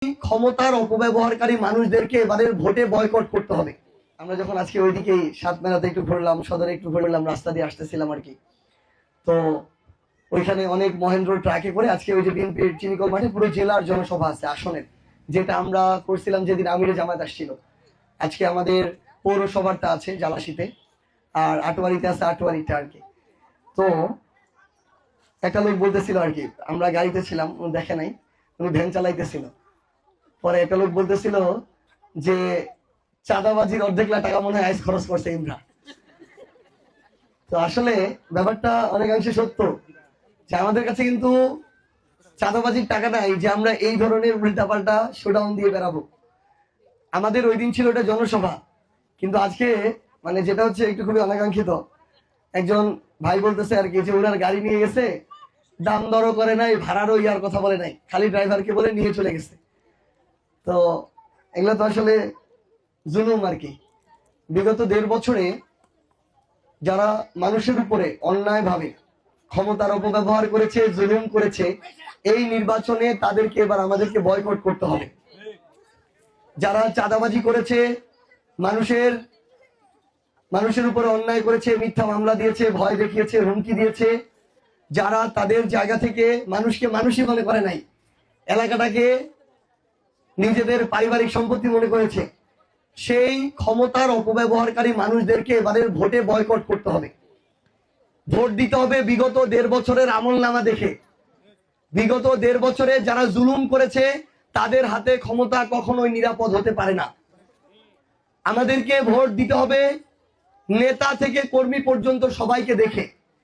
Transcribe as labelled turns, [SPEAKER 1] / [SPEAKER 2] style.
[SPEAKER 1] ক্ষমতার অপব্যবহারকারী মানুষদেরকে এবারের ভোটে বয়কট করতে হবে। আমরা যখন আজকে ওইদিকেই সাতমেলাতে একটু ঘুরলাম, সদরে একটু ঘুরলাম, রাস্তা দিয়ে আসতেছিলাম আর কি, তো ওইখানে অনেক মহেন্দ্র ট্রাকে করে আজকে ওই যে বিএনপির চিনিকল মাঠে পুরো জেলার জনসভা আছে আসনের, যেটা আমরা করছিলাম যেদিন আমিরে জামাত আসছিল। আজকে আমাদের পৌরসভারটা আছে জালাশিতে, আর আটোয়ারিতে আছে আটোয়ারিটা আর কি। তো একটা লোক বলতেছিল আর কি, আমরা গাড়িতে ছিলাম, উনি দেখে নাই, উনি ভ্যান চালাইতেছিল। পরে একটা লোক বলতেছিল যে চাঁদাবাজির অর্ধেক লাখ টাকা মনে হয় আইস খরচ করছে ইমরা। তো আসলে ব্যাপারটা অনেকাংশে সত্য যে আমাদের কাছে কিন্তু চাঁদাবাজির টাকা নাই যে আমরা এই ধরনের উল্টাপাল্টা শোডাউন দিয়ে বেড়াবো। আমাদের ওই দিন ছিল এটা জনসভা, কিন্তু আজকে মানে যেটা হচ্ছে একটু খুবই অনাকাঙ্ক্ষিত, একজন ভাই বলতেছে আর কি যে ওনার গাড়ি নিয়ে গেছে, দাম দরও করে নাই, ভাড়ারও ইয়ার কথা বলে নাই, খালি ড্রাইভারকে বলে নিয়ে চলে গেছে। তো এগুলো তো আসলে জুলুম আর কি। বিগত 1.5 বছরে যারা মানুষের উপরে অন্যায় ভাবে ক্ষমতার অপব্যবহার করেছে, জুলুম করেছে, এই নির্বাচনে তাদেরকে এবার আমাদেরকে বয়কট করতে হবে। যারা চাঁদাবাজি করেছে, মানুষের উপরে অন্যায় করেছে, মিথ্যা মামলা দিয়েছে, ভয় দেখিয়েছে, হুমকি দিয়েছে, যারা তাদের জায়গা থেকে মানুষকে মানুষই মনে করে নাই, এলাকাটাকে নিজেদের পারিবারিক সম্পত্তি মনে করেছে, সেই ক্ষমতার অপব্যবহারকারী মানুষদেরকে এবারের ভোটে বয়কট করতে হবে। ভোট দিতে হবে বিগত 1.5 বছরের আমলনামা দেখে। বিগত 1.5 বছরে যারা জুলুম করেছে তাদের হাতে ক্ষমতা কখনোই নিরাপদ হতে পারে না। আমাদেরকে ভোট দিতে হবে নেতা থেকে কর্মী পর্যন্ত সবাইকে দেখে।